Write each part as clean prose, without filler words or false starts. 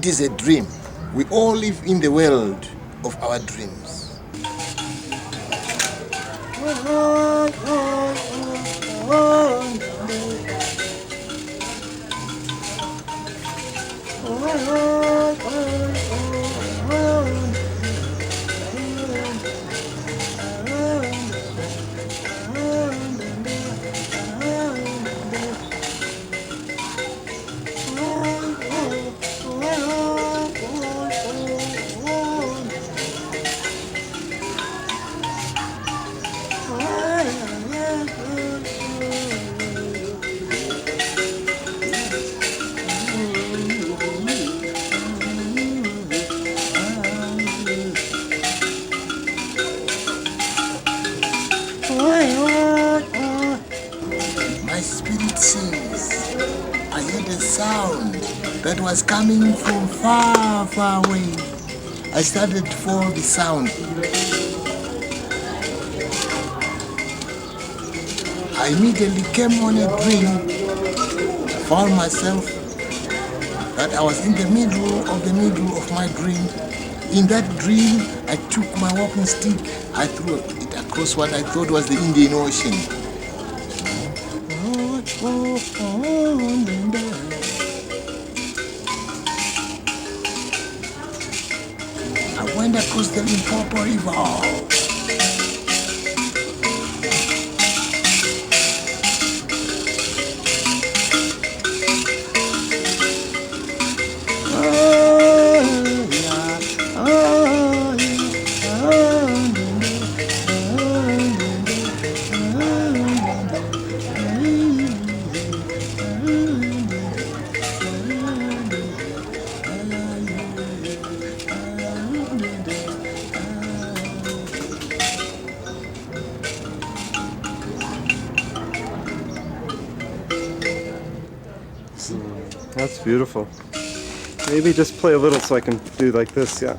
It is a dream. We all live in the world of our dreams. My spirit says, I heard a sound that was coming from far, far away. I started to follow the sound. I immediately came on a dream. I found myself that I was in the middle of my dream. In that dream, I took my walking stick. I threw it across what I thought was the Indian Ocean. I went across the Limpopo River. That's beautiful. Maybe just play a little so I can do like this, yeah.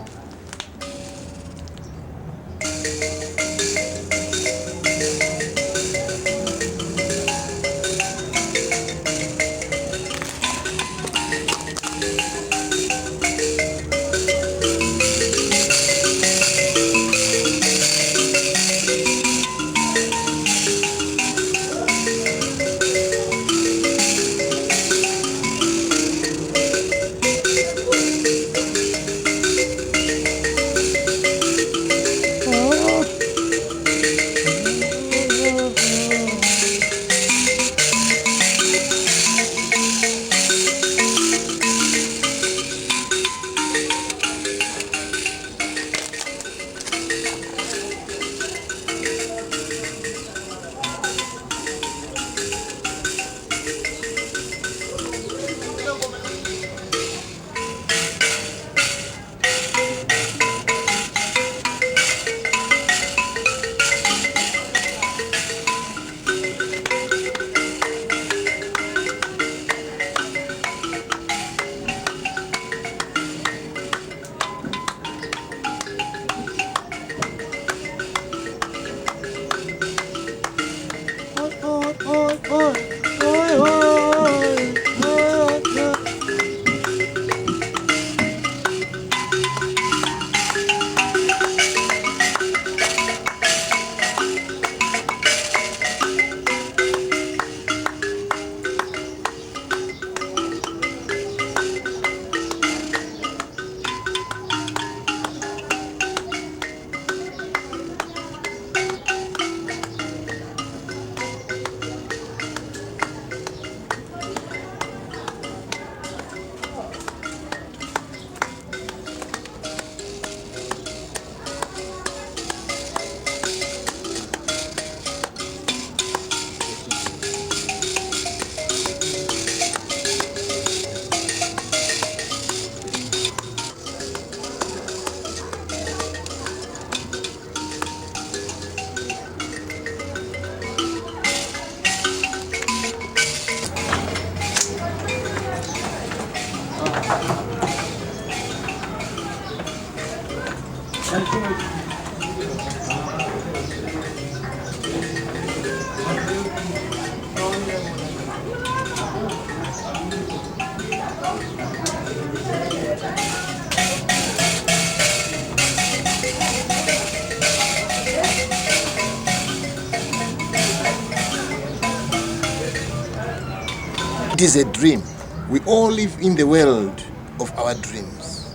is a dream. We all live in the world of our dreams.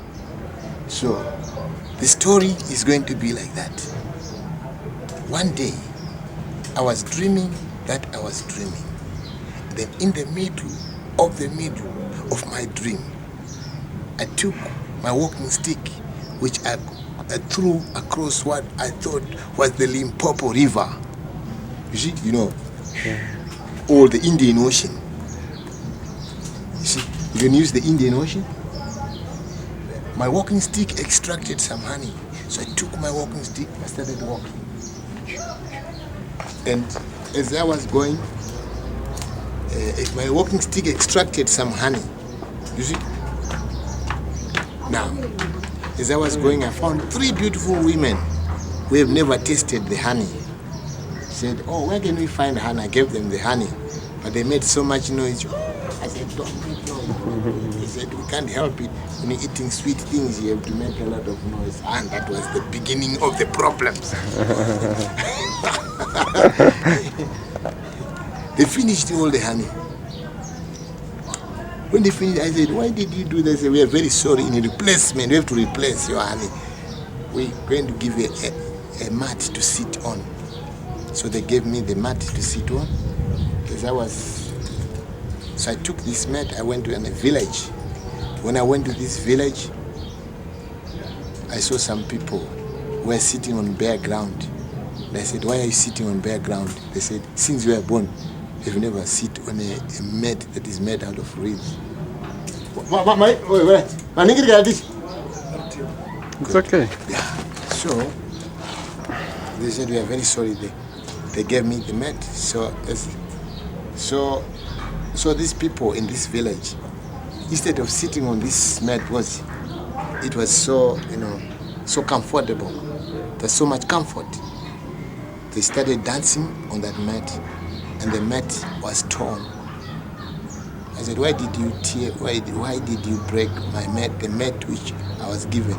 So the story is going to be like that. One day, I was dreaming that I was dreaming. Then in the middle of my dream, I took my walking stick, which I threw across what I thought was the Limpopo River. You see, or the Indian Ocean. You see, you can use the Indian Ocean. My walking stick extracted some honey. So I took my walking stick, I started walking. And as I was going, my walking stick extracted some honey. You see? Now, as I was going, I found 3 beautiful women who have never tasted the honey. Said, oh, where can we find honey? I gave them the honey. But they made so much noise. I said, don't make noise. They said, we can't help it. When you're eating sweet things, you have to make a lot of noise. And that was the beginning of the problems. They finished all the honey. When they finished, I said, why did you do this? They said, we are very sorry. In replacement, we have to replace your honey. We're going to give you a mat to sit on. So they gave me the mat to sit on. So I took this mat, I went to a village. When I went to this village, I saw some people who were sitting on bare ground. And I said, why are you sitting on bare ground? They said, since you were born, you've never sit on a mat that is made out of reeds. It's okay. Yeah. So they said, we are very sorry. They gave me the mat. So these people in this village, instead of sitting on this mat, it was so so comfortable. There's so much comfort. They started dancing on that mat, and the mat was torn. I said, why did you tear? Why did you break my mat? The mat which I was given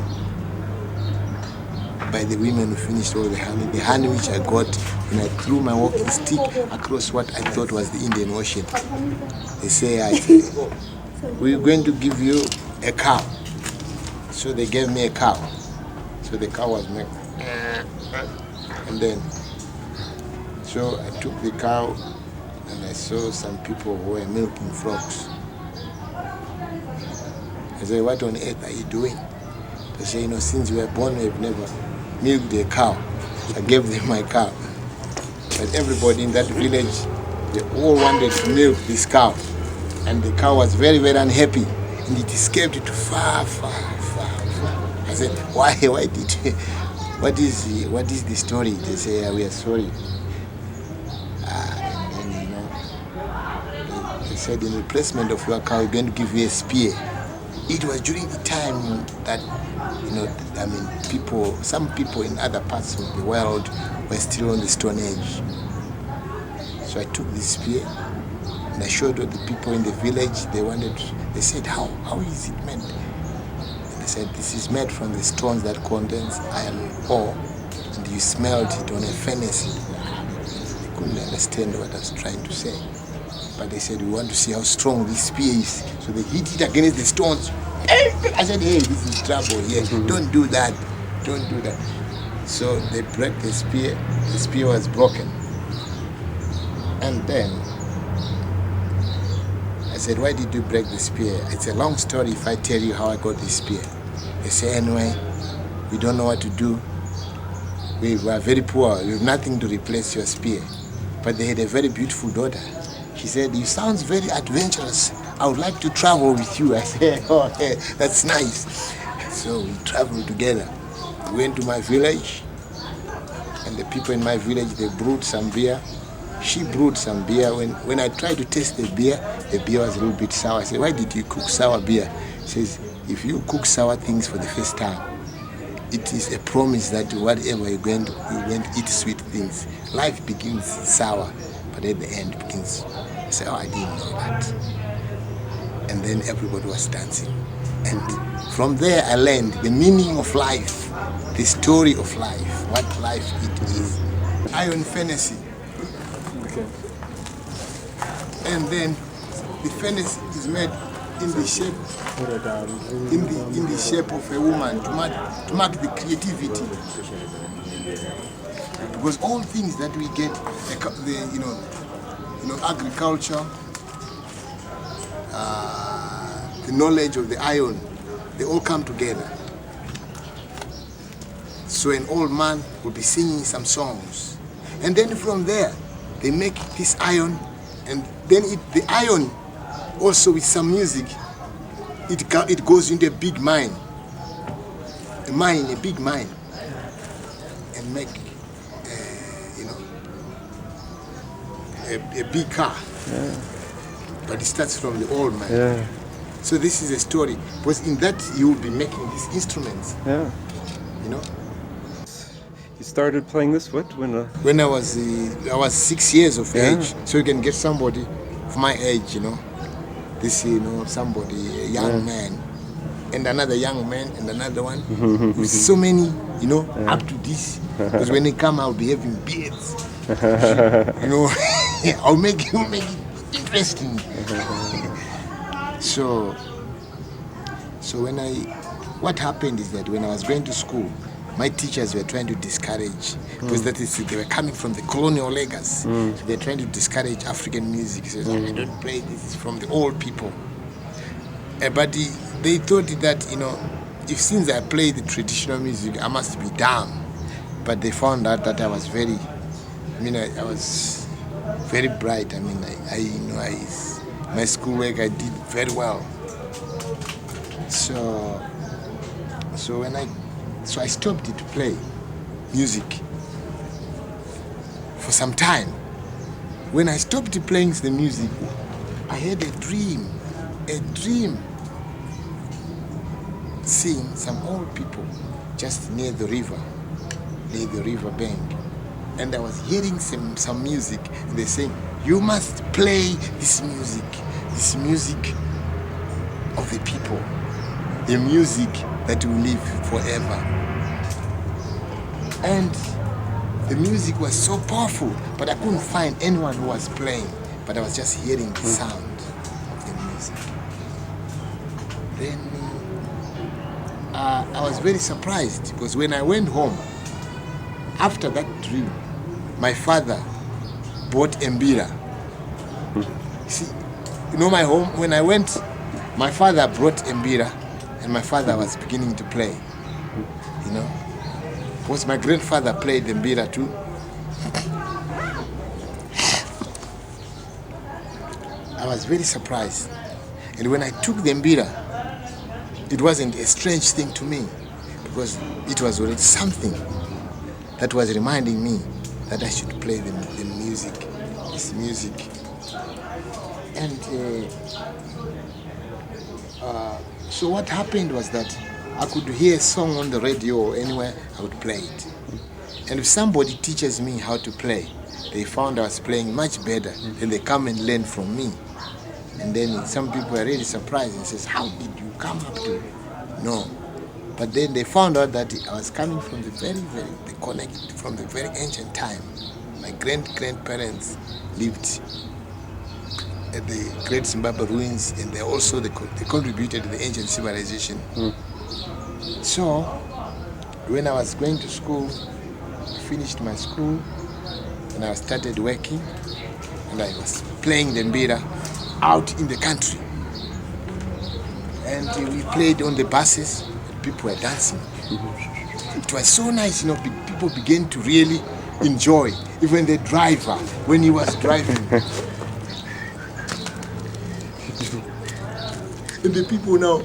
by the women who finished all the honey which I got when I threw my walking stick across what I thought was the Indian Ocean. They say, we're going to give you a cow. So they gave me a cow. So the cow was made. And then, so I took the cow and I saw some people who were milking frogs. I said, what on earth are you doing? They say, since you were born, we've never milked a cow. I gave them my cow. But everybody in that village, they all wanted to milk this cow. And the cow was very, very unhappy. And it escaped to far, far, far, far. I said, why did you? What is the story? They say, we are sorry. They said, in replacement of your cow, we're going to give you a spear. It was during the time that, some people in other parts of the world were still on the Stone Age. So I took this spear and I showed all the people in the village. They said, how is it made? And they said, this is made from the stones that contains iron ore, and you smelt it on a furnace. They couldn't understand what I was trying to say. But they said, we want to see how strong this spear is. So they hit it against the stones. I said, hey, this is trouble here. Don't do that. Don't do that. So they broke the spear. The spear was broken. And then I said, why did you break the spear? It's a long story if I tell you how I got the spear. They say, anyway, we don't know what to do. We were very poor. We have nothing to replace your spear. But they had a very beautiful daughter. She said, you sound very adventurous. I would like to travel with you. I said, oh, hey, that's nice. So we traveled together. We went to my village, and the people in my village, they brewed some beer. She brewed some beer. When I tried to taste the beer was a little bit sour. I said, why did you cook sour beer? She says, if you cook sour things for the first time, it is a promise that whatever you're going to eat sweet things. Life begins sour, but at the end begins. I said, oh, I didn't know that. And then everybody was dancing. And from there I learned the meaning of life, the story of life, what life it is. Iron fantasy. Okay. And then the furnace is made in the shape in the shape of a woman to mark the creativity. Because all things that we get, agriculture, the knowledge of the iron, they all come together. So an old man will be singing some songs, and then from there they make this iron, and then the iron also with some music, it goes into a big mine, a big mine, and make a big car. Yeah. But it starts from the old man. Yeah. So this is a story, because in that you will be making these instruments. Yeah. You know. You started playing this when I was 6 years of age. So you can get somebody of my age, somebody, a young man, and another young man, and another one. With so many, up to this. Because when they come, I'll be having beards. I'll make it interesting. So what happened is that when I was going to school, my teachers were trying to discourage, because they were coming from the colonial legacy. So they're trying to discourage African music. So I don't play this from the old people. But they thought that, if since I play the traditional music, I must be dumb. But they found out that I was I was very bright. My schoolwork I did very well. So I stopped to play music for some time. When I stopped playing the music, I had a dream, seeing some old people just near the river bank. And I was hearing some music, and they saying, you must play this music of the people, the music that will live forever. And the music was so powerful, but I couldn't find anyone who was playing, but I was just hearing the sound of the music. Then I was very surprised, because when I went home, after that dream, my father bought Mbira. See, my home, when I went, my father brought Mbira, and my father was beginning to play, because my grandfather played Mbira too. I was very surprised. And when I took the Mbira, it wasn't a strange thing to me, because it was already something that was reminding me that I should play this music. And so what happened was that I could hear a song on the radio or anywhere, I would play it. And if somebody teaches me how to play, they found I was playing much better, then they come and learn from me. And then some people are really surprised and says, how did you come up to it? No. But then they found out that I was coming from the from the very ancient time. My grandparents lived at the Great Zimbabwe ruins, and they contributed to the ancient civilization. So when I was going to school, I finished my school, and I started working, and I was playing the Mbira out in the country. And we played on the buses, and people were dancing. It was so nice, people began to really enjoy. Even the driver, when he was driving. And the people now,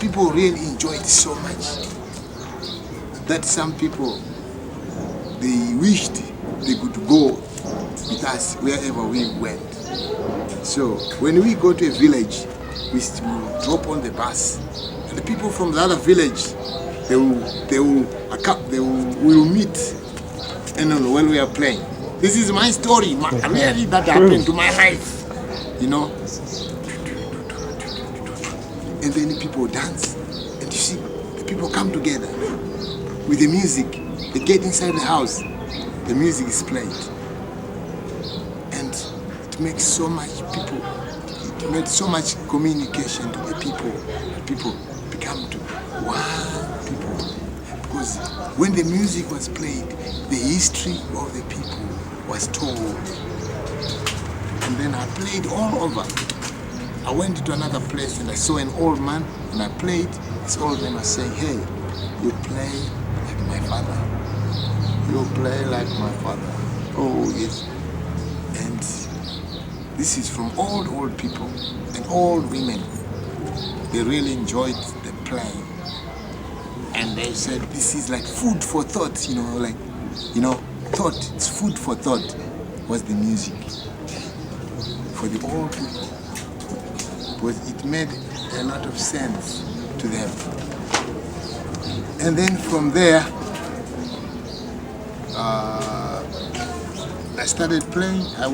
people really enjoyed it so much that some people, they wished they could go with us wherever we went. So when we go to a village, we drop on the bus, and the people from the other village, they will meet, and when we are playing. This is my story. Really, that happened to my life, And then the people dance, and you see, the people come together with the music. They get inside the house, the music is played, and it makes so much people, it made so much communication to the people. People become to one people. Because when the music was played, the history of the people was told. And then I played all over. I went to another place and I saw an old man and I played. This old man was saying, hey, you play like my father. You play like my father. Oh, yes. And this is from old people and old women. They really enjoyed the playing. And they said, this is like food for thought, thought. It's food for thought was the music for the old people. Because it made a lot of sense to them. And then from there, I started playing. I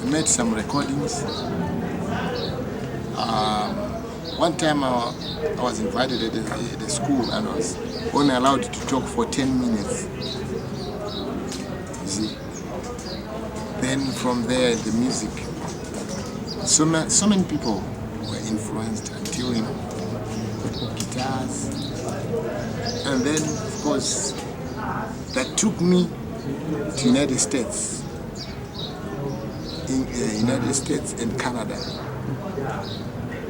made some recordings. One time I was invited at the school and I was only allowed to talk for 10 minutes. You see? Then from there, the music. So many people were influenced until, guitars. And then, of course, that took me to United States. In United States and Canada.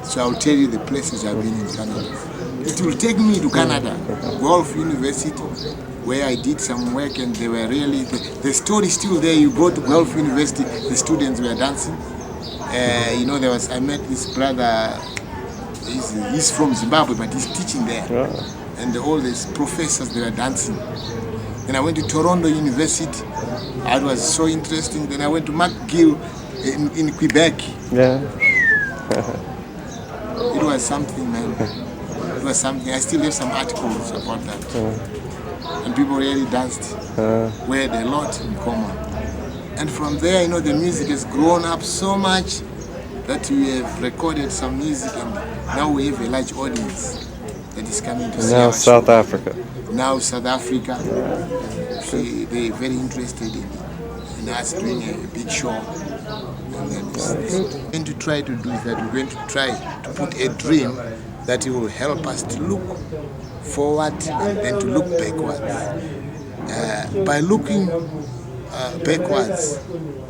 So I'll tell you the places I've been in Canada. It will take me to Canada, Guelph University, where I did some work and they were really, the story is still there. You go to Guelph University, the students were dancing. I met this brother, he's from Zimbabwe, but he's teaching there. Yeah. And all these professors, they were dancing. Then I went to Toronto University. It was so interesting. Then I went to McGill in Quebec. Yeah. It was something, man. It was something. I still have some articles about that. And people really danced. We had a lot in common. And from there, the music has grown up so much that we have recorded some music and now we have a large audience that is coming to see now our South show. Africa. Now South Africa. They're very interested in us doing a big show. And then we're going to try to do is that we're going to try to put a dream that will help us to look forward and then to look backwards. By looking backwards,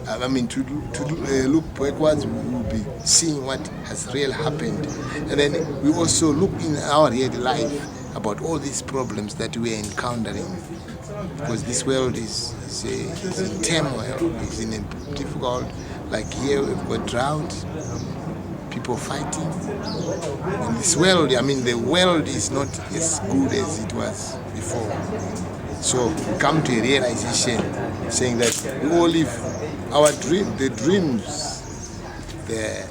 to look backwards, we will be seeing what has really happened. And then we also look in our real life about all these problems that we are encountering. Because this world is in turmoil, is in a difficult, like here we've got drought, people fighting. And this world, the world is not as good as it was before. So we come to a realization saying that we all live our dream, the dreams, a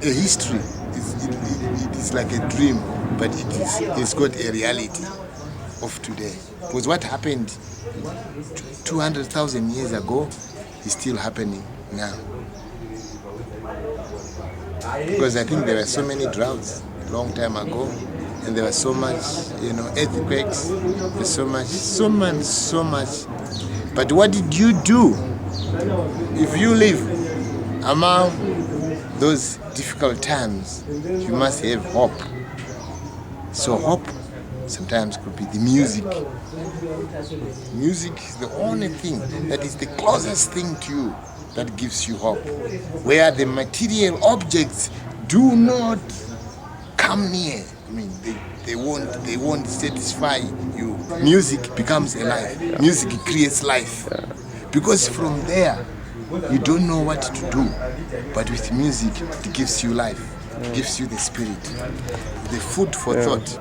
history. It is like a dream, but it's got a reality of today. Because what happened 200,000 years ago is still happening now. Because I think there were so many droughts a long time ago, and there was so much, earthquakes, there's so much. But what did you do? If you live among those difficult times, you must have hope. So hope sometimes could be the music. Music is the only thing that is the closest thing to you that gives you hope. Where the material objects do not come near. They won't satisfy you. Music becomes alive. Music creates life. Because from there, you don't know what to do. But with music, it gives you life. It gives you the spirit. The food for thought.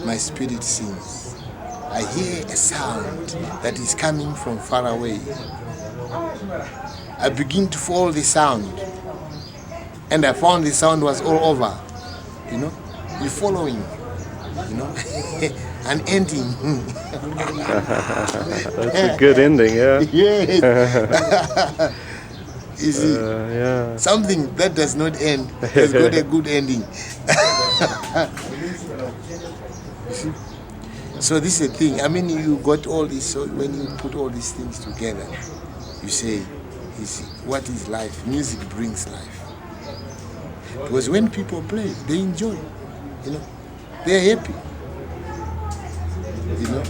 My spirit sings. I hear a sound that is coming from far away. I begin to follow the sound. And I found the sound was all over. You're following. An ending. That's a good ending, yeah. Yes. You see, something that does not end has got a good ending. So this is the thing. You got all this. So when you put all these things together, you say, is what is life. Music brings life. Because when people play, they enjoy, you know, they're happy, you know.